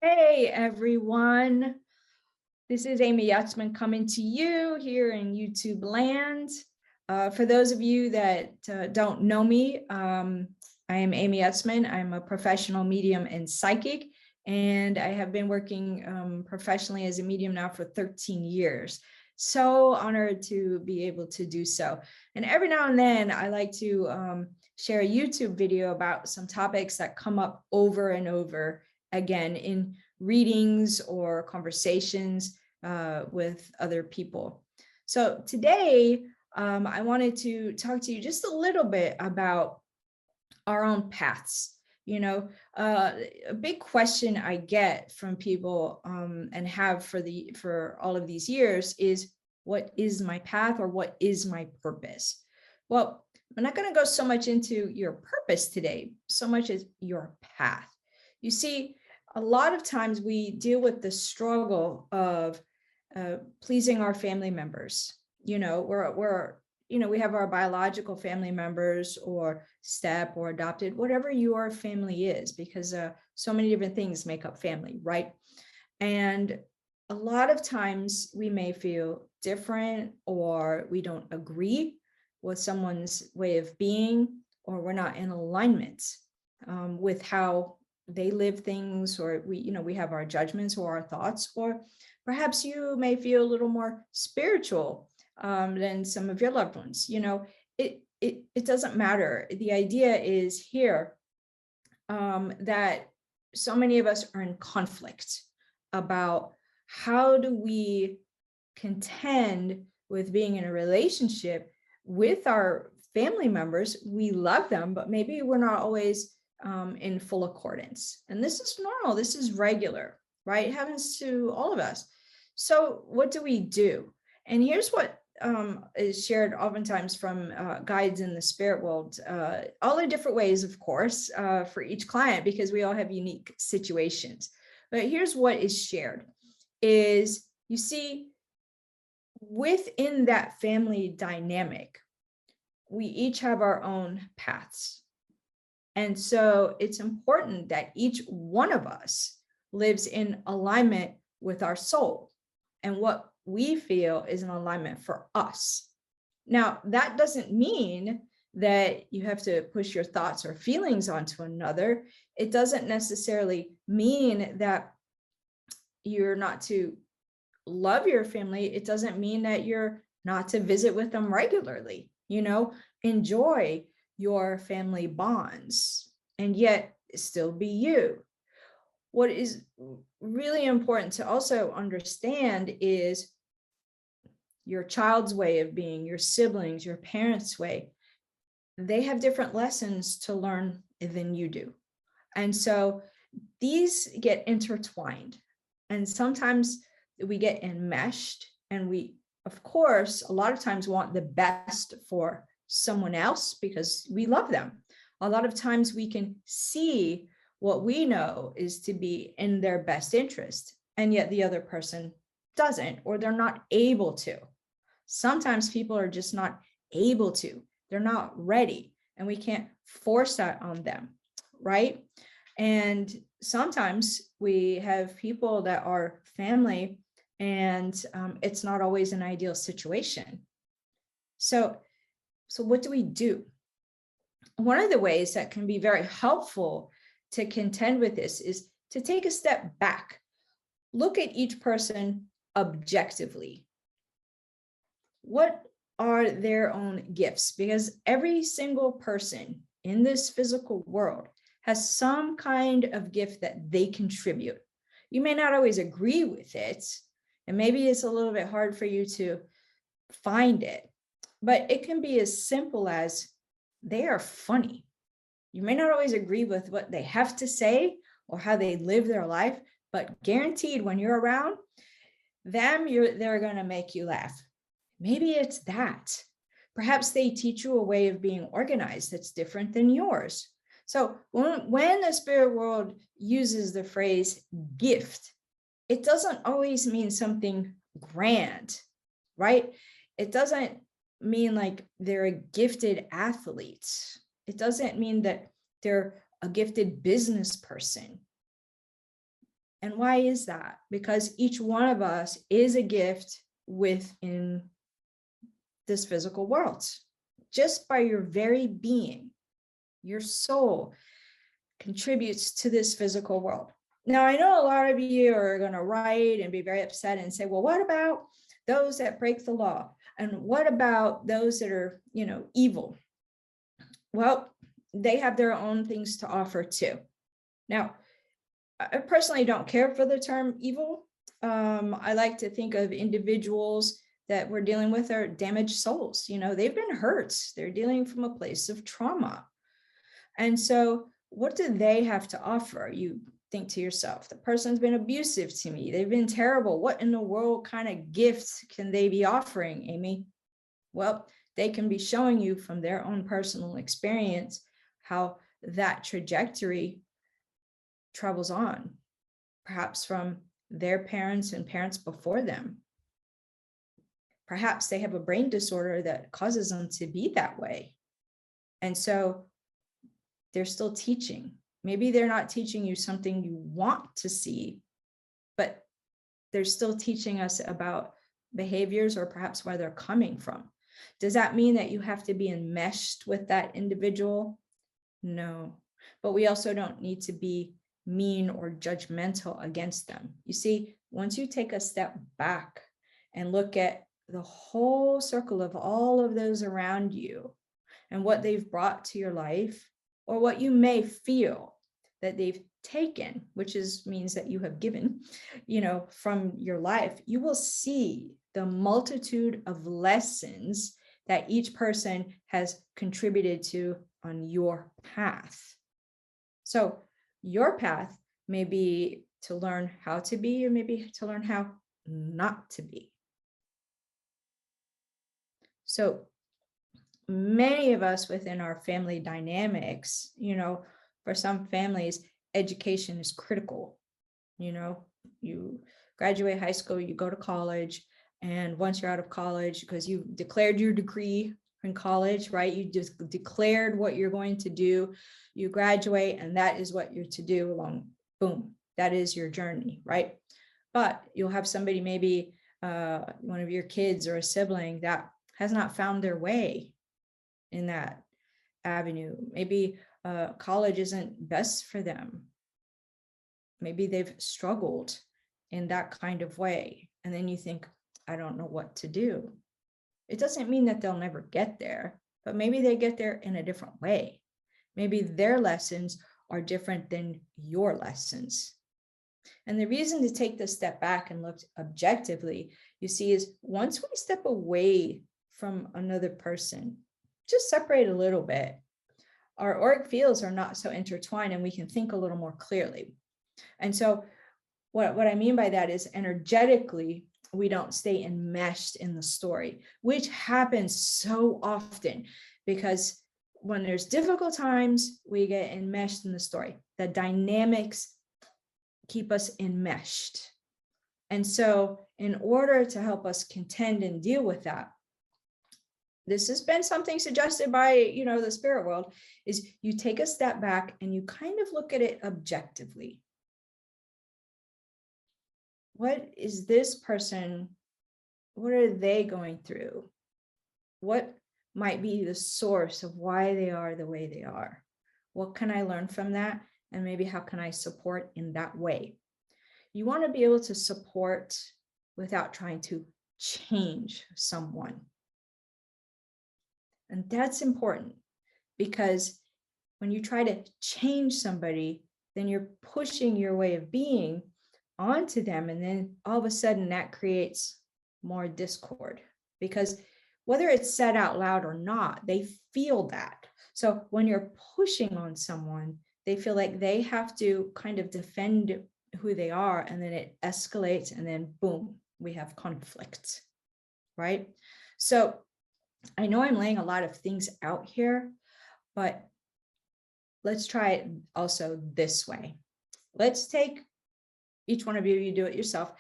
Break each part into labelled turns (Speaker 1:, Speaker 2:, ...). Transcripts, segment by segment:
Speaker 1: Hey everyone, this is Amy Utsman coming to you here in YouTube land. For those of you that don't know me, I am Amy Utsman. I'm a professional medium and psychic, and I have been working professionally as a medium now for 13 years. So honored to be able to do so. And every now and then I like to share a YouTube video about some topics that come up over and over again in readings or conversations with other people. So today, I wanted to talk to you just a little bit about our own paths. A big question I get from people and have for all of these years is, what is my path, or what is my purpose? Well, I'm not going to go so much into your purpose today, so much as your path. You see, a lot of times we deal with the struggle of pleasing our family members. We have our biological family members, or step, or adopted, whatever your family is, because so many different things make up family, right? And a lot of times we may feel different, or we don't agree with someone's way of being, or we're not in alignment with how they live things, or we have our judgments or our thoughts, or perhaps you may feel a little more spiritual than some of your loved ones. It doesn't matter. The idea is here that so many of us are in conflict about how do we contend with being in a relationship with our family members. We love them, but maybe we're not always in full accordance. And this is normal. This is regular, right? It happens to all of us. So what do we do? And here's what is shared oftentimes from guides in the spirit world, all the different ways, of course, for each client, because we all have unique situations. But here's what is shared is, you see, within that family dynamic, we each have our own paths. And so it's important that each one of us lives in alignment with our soul and what we feel is an alignment for us. Now, that doesn't mean that you have to push your thoughts or feelings onto another. It doesn't necessarily mean that you're not to love your family. It doesn't mean that you're not to visit with them regularly. Enjoy your family bonds and yet still be you. What is really important to also understand is your child's way of being, your siblings, your parents' way. They have different lessons to learn than you do. And so these get intertwined. And sometimes we get enmeshed, and we, of course, a lot of times want the best for someone else because we love them. A lot of times we can see what we know is to be in their best interest, and yet the other person doesn't, or they're not able to. Sometimes people are just not able to, they're not ready, and we can't force that on them, right? And sometimes we have people that are family, and it's not always an ideal situation. So what do we do? One of the ways that can be very helpful to contend with this is to take a step back, look at each person objectively. What are their own gifts? Because every single person in this physical world has some kind of gift that they contribute. You may not always agree with it, and maybe it's a little bit hard for you to find it, but it can be as simple as they are funny. You may not always agree with what they have to say or how they live their life, but guaranteed when you're around them, they're going to make you laugh. Maybe it's that. Perhaps they teach you a way of being organized that's different than yours. So when the spirit world uses the phrase gift, it doesn't always mean something grand, right? It doesn't mean like they're a gifted athlete. It doesn't mean that they're a gifted business person. And why is that? Because each one of us is a gift within this physical world. Just by your very being, your soul contributes to this physical world. Now, I know a lot of you are going to write and be very upset and say, well, what about those that break the law? And what about those that are, evil? Well, they have their own things to offer too. Now, I personally don't care for the term evil. I like to think of individuals that we're dealing with are damaged souls. They've been hurt. They're dealing from a place of trauma. And so what do they have to offer? You think to yourself, the person's been abusive to me. They've been terrible. What in the world kind of gifts can they be offering, Amy? Well, they can be showing you from their own personal experience how that trajectory travels on, perhaps from their parents and parents before them. Perhaps they have a brain disorder that causes them to be that way. And so they're still teaching. Maybe they're not teaching you something you want to see, but they're still teaching us about behaviors or perhaps where they're coming from. Does that mean that you have to be enmeshed with that individual? No, but we also don't need to be mean or judgmental against them. You see, once you take a step back and look at the whole circle of all of those around you and what they've brought to your life, or what you may feel that they've taken, which means that you have given, from your life, you will see the multitude of lessons that each person has contributed to on your path. So your path may be to learn how to be, or maybe to learn how not to be. So many of us within our family dynamics, for some families, education is critical. You graduate high school, you go to college, and once you're out of college, because you declared your degree in college, right? You just declared what you're going to do. You graduate, and that is what you're to do along, boom, that is your journey, right? But you'll have somebody, maybe one of your kids or a sibling, that has not found their way in that avenue. Maybe college isn't best for them. Maybe they've struggled in that kind of way. And then you think, I don't know what to do. It doesn't mean that they'll never get there, but maybe they get there in a different way. Maybe their lessons are different than your lessons. And the reason to take this step back and look objectively, you see, is once we step away from another person, just separate a little bit, our auric fields are not so intertwined, and we can think a little more clearly. And so what I mean by that is, energetically, we don't stay enmeshed in the story, which happens so often, because when there's difficult times, we get enmeshed in the story. The dynamics keep us enmeshed. And so in order to help us contend and deal with that, this has been something suggested by, the spirit world, is you take a step back and you kind of look at it objectively. What is this person? What are they going through? What might be the source of why they are the way they are? What can I learn from that? And maybe how can I support in that way? You want to be able to support without trying to change someone. And that's important, because when you try to change somebody, then you're pushing your way of being onto them. And then all of a sudden that creates more discord, because whether it's said out loud or not, they feel that. So when you're pushing on someone, they feel like they have to kind of defend who they are, and then it escalates, and then boom, we have conflict, right? So I know I'm laying a lot of things out here, but let's try it also this way. Let's take each one of you do it yourself,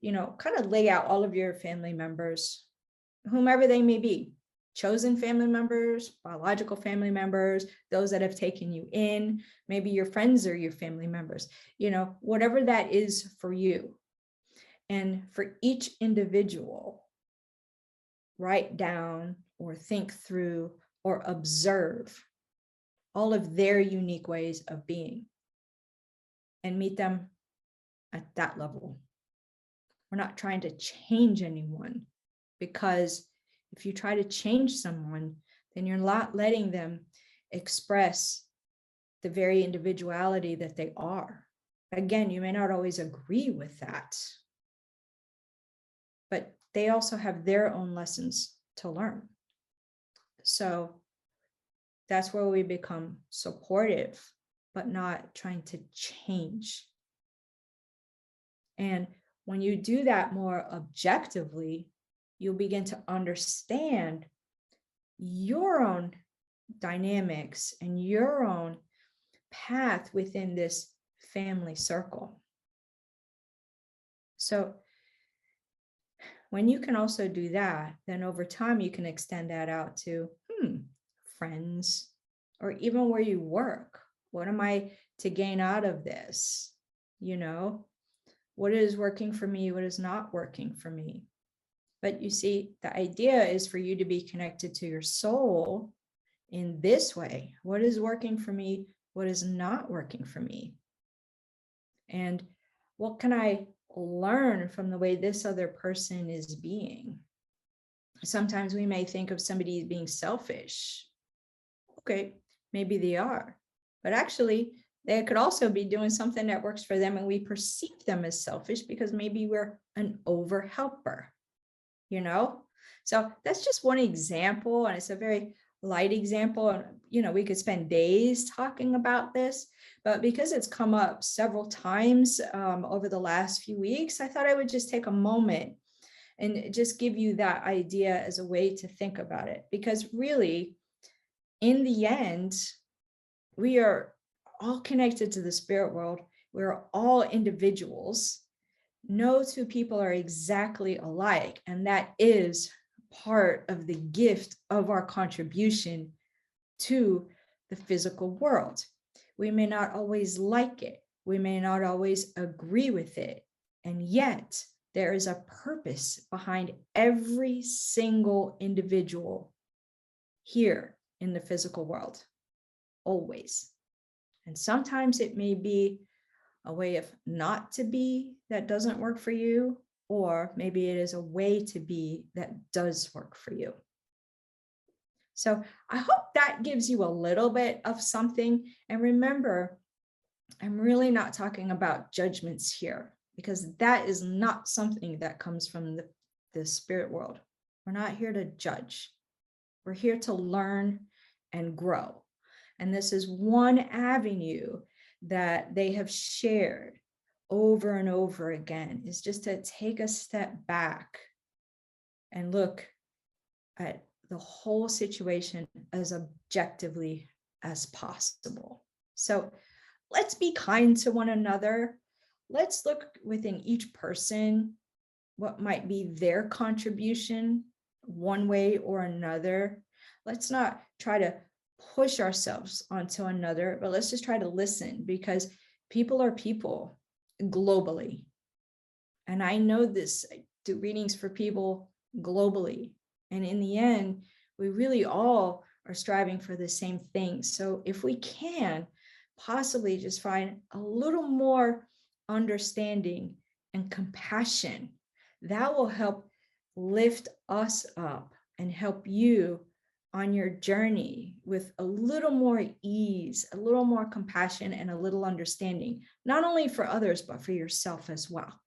Speaker 1: kind of lay out all of your family members, whomever they may be. chosen family members, biological family members, those that have taken you in, maybe your friends are your family members, whatever that is for you. And for each individual, write down or think through or observe all of their unique ways of being and meet them at that level. We're not trying to change anyone, because if you try to change someone, then you're not letting them express the very individuality that they are. Again, you may not always agree with that, but they also have their own lessons to learn. So that's where we become supportive, but not trying to change. And when you do that more objectively, you'll begin to understand your own dynamics and your own path within this family circle. So when you can also do that, then over time you can extend that out to friends, or even where you work. What am I to gain out of this? What is working for me? What is not working for me? But you see, the idea is for you to be connected to your soul in this way. What is working for me? What is not working for me? And what can I learn from the way this other person is being? Sometimes we may think of somebody as being selfish. Okay, maybe they are, but actually they could also be doing something that works for them and we perceive them as selfish because maybe we're an over helper, So that's just one example, and it's a very light example. And, we could spend days talking about this, but because it's come up several times over the last few weeks, I thought I would just take a moment and just give you that idea as a way to think about it. Because really, in the end, we are all connected to the spirit world. We're all individuals. No two people are exactly alike. And that is part of the gift of our contribution to the physical world. We may not always like it. We may not always agree with it. And yet there is a purpose behind every single individual here in the physical world, always. And sometimes it may be a way of not to be that doesn't work for you, or maybe it is a way to be that does work for you. So I hope that gives you a little bit of something. And remember, I'm really not talking about judgments here, because that is not something that comes from the spirit world. We're not here to judge. We're here to learn and grow. And this is one avenue that they have shared over and over again, is just to take a step back and look at the whole situation as objectively as possible. So let's be kind to one another. Let's look within each person what might be their contribution one way or another. Let's not try to push ourselves onto another, but let's just try to listen, because people are people globally. And I know this, I do readings for people globally. And in the end, we really all are striving for the same thing. So if we can possibly just find a little more understanding and compassion, that will help lift us up and help you on your journey with a little more ease, a little more compassion, and a little understanding, not only for others, but for yourself as well.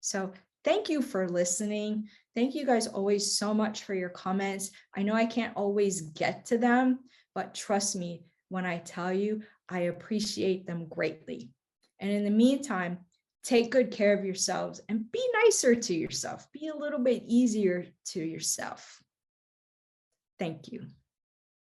Speaker 1: So thank you for listening. Thank you guys always so much for your comments. I know I can't always get to them, but trust me when I tell you, I appreciate them greatly. And in the meantime, take good care of yourselves and be nicer to yourself. Be a little bit easier to yourself. Thank you.